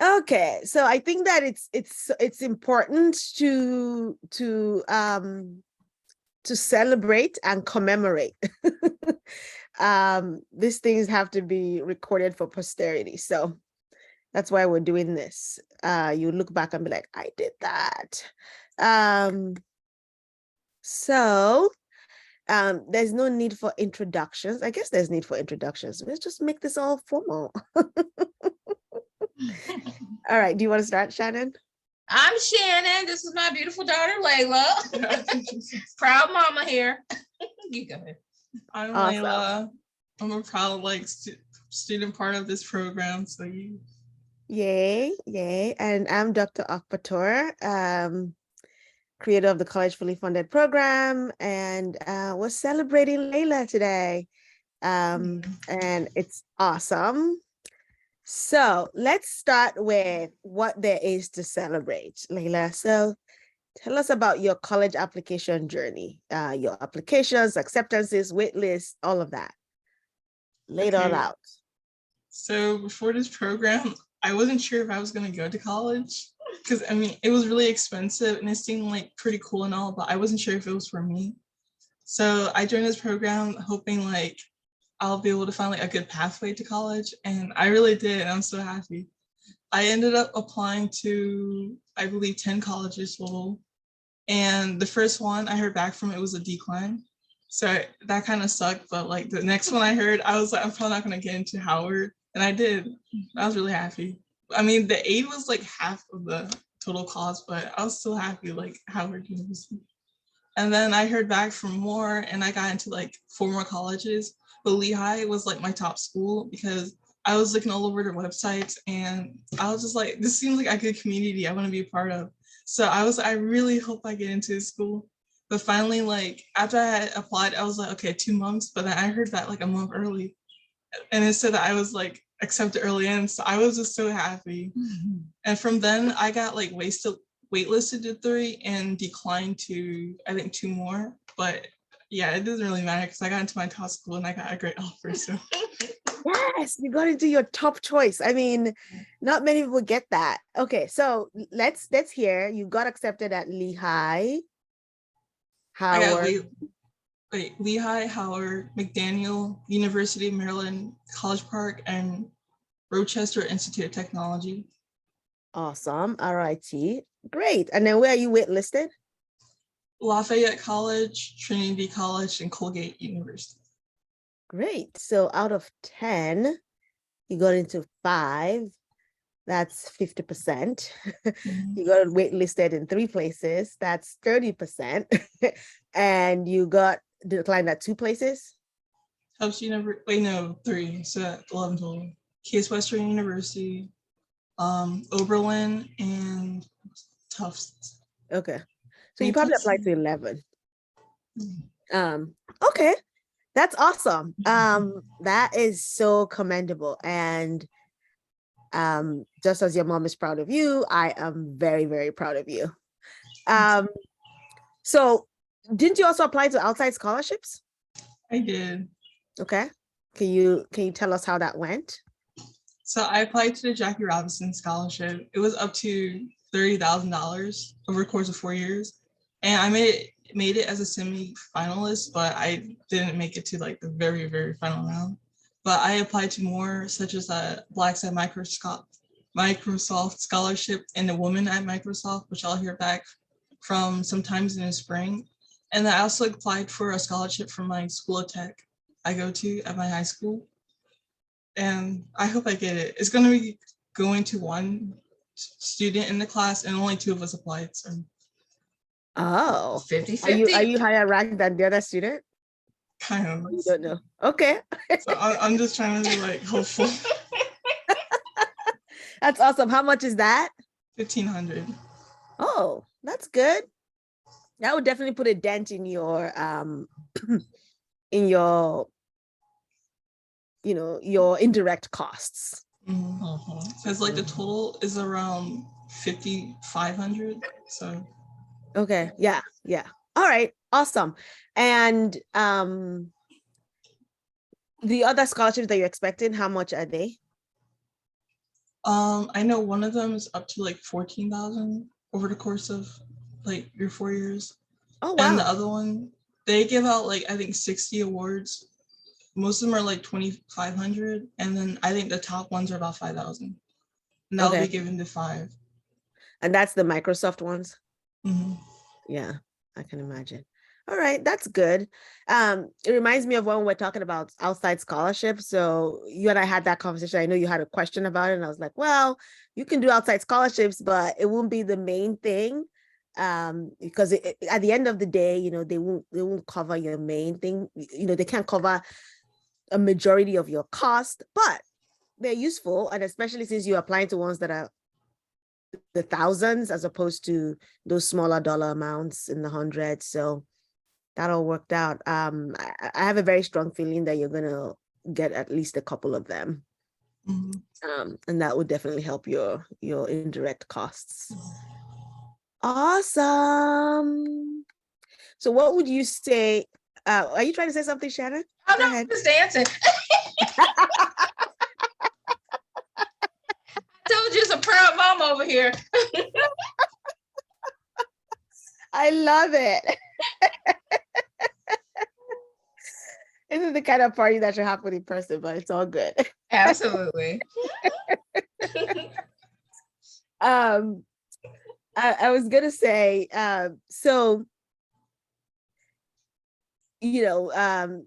Okay, so I think that it's important to celebrate and commemorate. These things have to be recorded for posterity. So that's why we're doing this. You look back and be like, I did that. So there's no need for introductions. I guess there's need for introductions. Let's just make this all formal. All right, do you want to start, Shannon? I'm Shannon. This is my beautiful daughter, Laila. Proud mama here. You go ahead. I'm awesome. Laila. I'm a proud student part of this program. So you. Yay. And I'm Dr. Akpator, creator of the College Fully Funded program, and we're celebrating Laila today. And it's awesome. So let's start with what there is to celebrate, Laila. So tell us about your college application journey, your applications, acceptances, wait lists, all of that. Lay it all out. So before this program, I wasn't sure if I was going to go to college because, it was really expensive and it seemed like pretty cool and all, but I wasn't sure if it was for me. So I joined this program hoping I'll be able to find a good pathway to college, and I really did, and I'm so happy. I ended up applying to, I believe, 10 colleges total, and the first one I heard back from, it was a decline. So that kind of sucked, but the next one I heard, I was like, I'm probably not going to get into Howard, and I did. I was really happy. The aid was half of the total cost, but I was still happy, Howard University. And then I heard back from more, and I got into 4 more colleges. But Lehigh was my top school because I was looking all over their websites, and I was just this seems like a good community I want to be a part of. So I really hope I get into this school. But finally, after I had applied, I was like, okay, 2 months. But then I heard that a month early, and it said that I was accepted early in. So I was just so happy. Mm-hmm. And from then I got waitlisted to 3 and declined to, I think, 2 more. But yeah, it doesn't really matter because I got into my top school and I got a great offer. So yes, you got into your top choice. Not many people get that. Okay, so let's hear. You got accepted at Lehigh, Howard. Lehigh, Howard, McDaniel, University of Maryland, College Park, and Rochester Institute of Technology. Awesome. RIT. Great. And then where are you waitlisted? Lafayette College, Trinity College, and Colgate University. Great. So out of 10, you got into 5. That's 50%. Mm-hmm. You got waitlisted in 3 places. That's 30%. And you got declined at 2 places? Tufts University. No, 3. So that's 11 total. Case Western University, Oberlin, and Tufts. Okay. So you probably applied to 11. Okay. That's awesome. That is so commendable. And just as your mom is proud of you, I am very, very proud of you. So didn't you also apply to outside scholarships? I did. Okay. Can you tell us how that went? So I applied to the Jackie Robinson Scholarship. It was up to $30,000 over the course of 4 years. And I made it as a semi-finalist, but I didn't make it to the very, very final round. But I applied to more, such as a Blacks at Microsoft Scholarship and a Woman at Microsoft, which I'll hear back from sometimes in the spring. And I also applied for a scholarship from my school of tech I go to at my high school. And I hope I get it. It's going to be going to 1 student in the class, and only 2 of us applied. So. Oh, 50-50. Are you higher ranked than the other student? Kind of. You don't know. Okay. So I'm just trying to be hopeful. That's awesome. How much is that? $1,500. Oh, that's good. That would definitely put a dent in your your indirect costs. Because the total is around $5,500. So okay, yeah. All right, awesome. And the other scholarships that you're expecting, how much are they? I know one of them is up to like 14,000 over the course of like your 4 years. Oh, And the wow. other one, they give out like I think 60 awards. Most of them are like 2,500, and then I think the top ones are about 5,000. And that'll Okay. be given to 5. And that's the Microsoft ones. Mm-hmm. Yeah, I can imagine. All right, that's good. It reminds me of when we're talking about outside scholarships. So you and I had that conversation. I know you had a question about it, and I was like, well, you can do outside scholarships, but it won't be the main thing. Because at the end of the day, you know, they won't cover your main thing. You know, they can't cover a majority of your cost, but they're useful. And especially since you're applying to ones that are the thousands as opposed to those smaller dollar amounts in the hundreds. So that all worked out. I have a very strong feeling that you're gonna get at least a couple of them. Mm-hmm. And that would definitely help your indirect costs. Awesome. So what would you say? Are you trying to say something, Shannon? I'm Go not ahead. just dancing. I told you it's a proud mom over here. I love it. This is the kind of party that should happen in person, but it's all good. Absolutely. I was gonna say, so you know,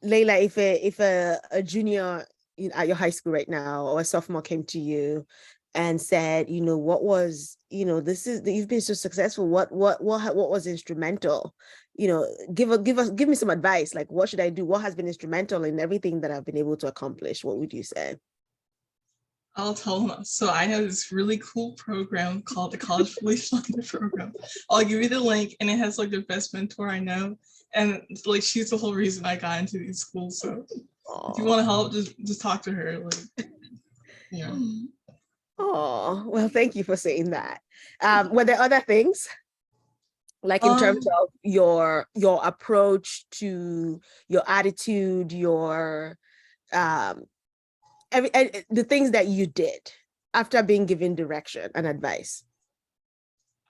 Laila, if a junior at your high school right now or a sophomore came to you and said, you know, what was, you know, this is you've been so successful. What was instrumental? You know, give me some advice. Like, what should I do? What has been instrumental in everything that I've been able to accomplish? What would you say? I'll tell them. So I know this really cool program called the College Fully Funded Program. I'll give you the link, and it has like the best mentor I know, and like she's the whole reason I got into these schools. So if you want to help, just talk to her. Like, yeah. Oh, well, thank you for saying that. Were there other things, like in terms of your approach to your attitude, your the things that you did after being given direction and advice?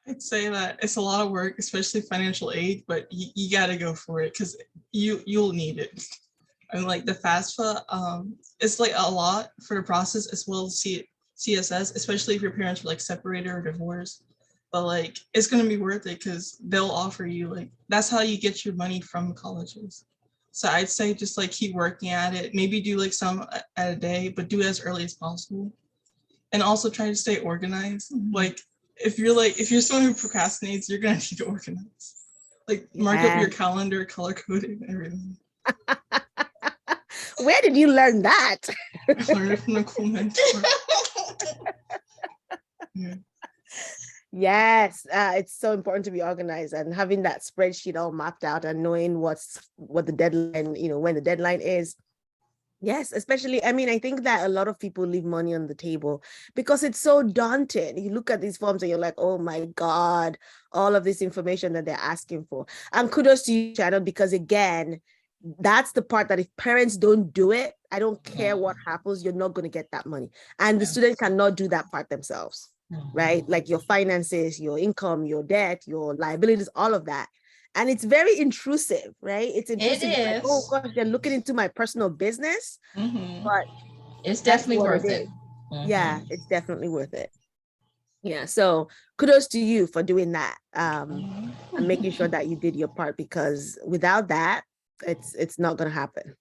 I'd say that it's a lot of work, especially financial aid, but you got to go for it because you'll need it. And like the FAFSA, it's like a lot for the process as well as CSS, especially if your parents were like separated or divorced. But like it's gonna be worth it because they'll offer you like that's how you get your money from colleges. So I'd say just like keep working at it. Maybe do like some at a day, but do it as early as possible. And also try to stay organized. Like if you're someone who procrastinates, you're gonna need to organize. Like mark up your calendar, color coding, everything. Where did you learn that? I learned it from a cool mentor. Yeah. Yes, it's so important to be organized and having that spreadsheet all mapped out and knowing what the deadline, you know, when the deadline is. Yes, especially, I mean, I think that a lot of people leave money on the table because it's so daunting. You look at these forms and you're like, oh my God, all of this information that they're asking for. And kudos to you, Shannon, because again, that's the part that if parents don't do it, I don't care what happens, you're not going to get that money. And the student cannot do that part themselves, right? Like your finances, your income, your debt, your liabilities, all of that. And it's very intrusive, right? It's intrusive. It like, is. oh gosh, they're looking into my personal business, but it's definitely worth it. Yeah, it's definitely worth it. Yeah, so kudos to you for doing that, and making sure that you did your part, because without that, it's not going to happen.